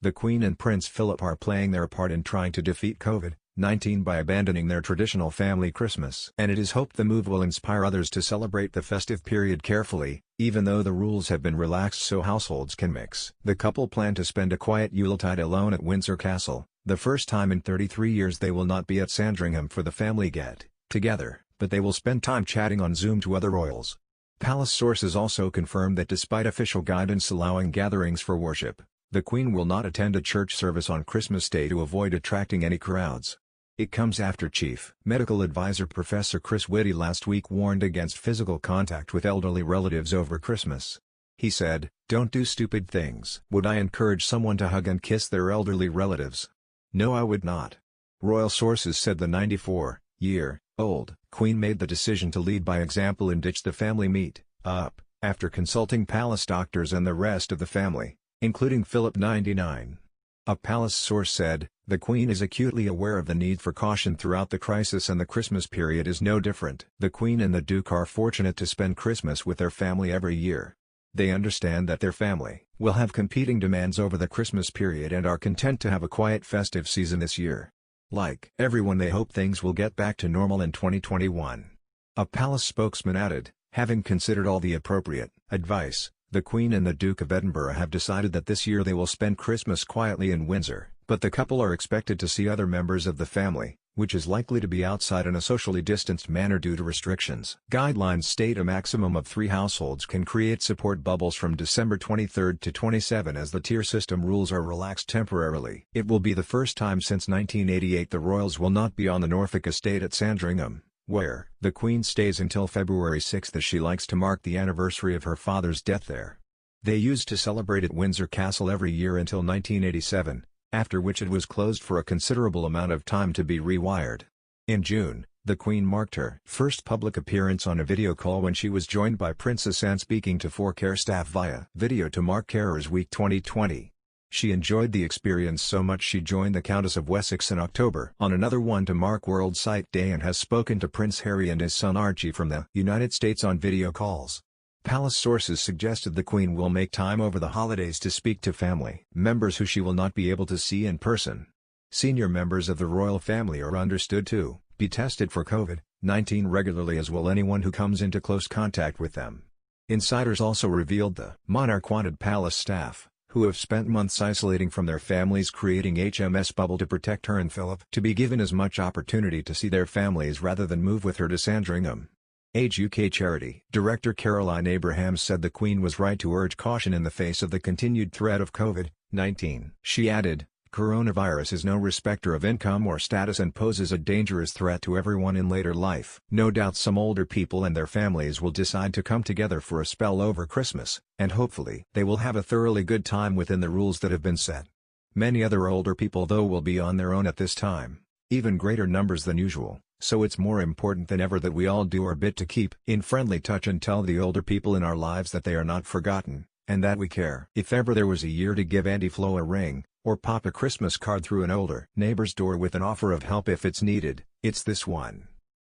The Queen and Prince Philip are playing their part in trying to defeat COVID-19 by abandoning their traditional family Christmas. And it is hoped the move will inspire others to celebrate the festive period carefully, even though the rules have been relaxed so households can mix. The couple plan to spend a quiet Yuletide alone at Windsor Castle, the first time in 33 years they will not be at Sandringham for the family get-together, but they will spend time chatting on Zoom to other royals. Palace sources also confirmed that despite official guidance allowing gatherings for worship, the Queen will not attend a church service on Christmas Day to avoid attracting any crowds. It comes after Chief Medical Advisor Professor Chris Whitty last week warned against physical contact with elderly relatives over Christmas. He said, "Don't do stupid things." Would I encourage someone to hug and kiss their elderly relatives? No, I would not. Royal sources said the 94-year-old Queen made the decision to lead by example and ditch the family meet-up, after consulting palace doctors and the rest of the family, including Philip 99. A palace source said, "The Queen is acutely aware of the need for caution throughout the crisis and the Christmas period is no different." The Queen and the Duke are fortunate to spend Christmas with their family every year. They understand that their family will have competing demands over the Christmas period and are content to have a quiet festive season this year. Like everyone, they hope things will get back to normal in 2021. A palace spokesman added, "Having considered all the appropriate advice, the Queen and the Duke of Edinburgh have decided that this year they will spend Christmas quietly in Windsor, but the couple are expected to see other members of the family, which is likely to be outside in a socially distanced manner due to restrictions." Guidelines state a maximum of 3 households can create support bubbles from December 23 to 27 as the tier system rules are relaxed temporarily. It will be the first time since 1988 the royals will not be on the Norfolk estate at Sandringham, where the Queen stays until February 6 as she likes to mark the anniversary of her father's death there. They used to celebrate at Windsor Castle every year until 1987. After which it was closed for a considerable amount of time to be rewired. In June, the Queen marked her first public appearance on a video call when she was joined by Princess Anne speaking to 4 care staff via video to mark Carers Week 2020. She enjoyed the experience so much she joined the Countess of Wessex in October on another one to mark World Sight Day and has spoken to Prince Harry and his son Archie from the United States on video calls. Palace sources suggested the Queen will make time over the holidays to speak to family members who she will not be able to see in person. Senior members of the royal family are understood to be tested for COVID-19 regularly, as will anyone who comes into close contact with them. Insiders also revealed the monarch wanted palace staff, who have spent months isolating from their families creating HMS bubble to protect her and Philip, to be given as much opportunity to see their families rather than move with her to Sandringham. Age UK Charity Director Caroline Abrahams said the Queen was right to urge caution in the face of the continued threat of COVID-19. She added, "Coronavirus is no respecter of income or status and poses a dangerous threat to everyone in later life. No doubt some older people and their families will decide to come together for a spell over Christmas, and hopefully they will have a thoroughly good time within the rules that have been set. Many other older people though will be on their own at this time, even greater numbers than usual. So it's more important than ever that we all do our bit to keep in friendly touch and tell the older people in our lives that they are not forgotten, and that we care." If ever there was a year to give Auntie Flo a ring, or pop a Christmas card through an older neighbor's door with an offer of help if it's needed, it's this one.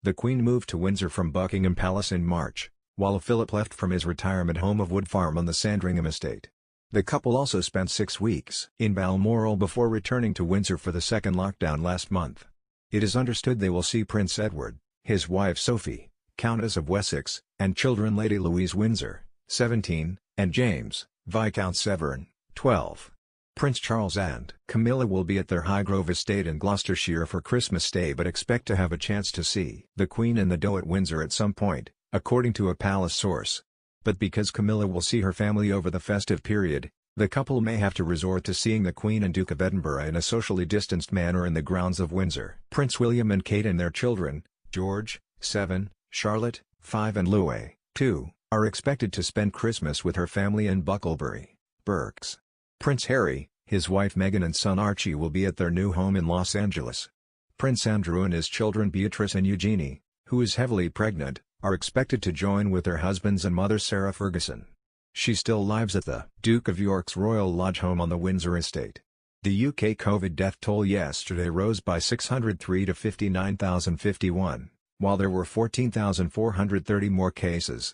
The Queen moved to Windsor from Buckingham Palace in March, while Philip left from his retirement home of Wood Farm on the Sandringham estate. The couple also spent 6 weeks in Balmoral before returning to Windsor for the second lockdown last month. It is understood they will see Prince Edward, his wife Sophie, Countess of Wessex, and children Lady Louise Windsor, 17, and James, Viscount Severn, 12. Prince Charles and Camilla will be at their Highgrove estate in Gloucestershire for Christmas Day but expect to have a chance to see the Queen and the Doe at Windsor at some point, according to a palace source. But because Camilla will see her family over the festive period, the couple may have to resort to seeing the Queen and Duke of Edinburgh in a socially distanced manner in the grounds of Windsor. Prince William and Kate and their children, George, 7, Charlotte, 5 and Louis, 2, are expected to spend Christmas with her family in Bucklebury, Berks. Prince Harry, his wife Meghan and son Archie will be at their new home in Los Angeles. Prince Andrew and his children Beatrice and Eugenie, who is heavily pregnant, are expected to join with their husbands and mother Sarah Ferguson. She still lives at the Duke of York's Royal Lodge home on the Windsor estate. The UK COVID death toll yesterday rose by 603 to 59,051, while there were 14,430 more cases.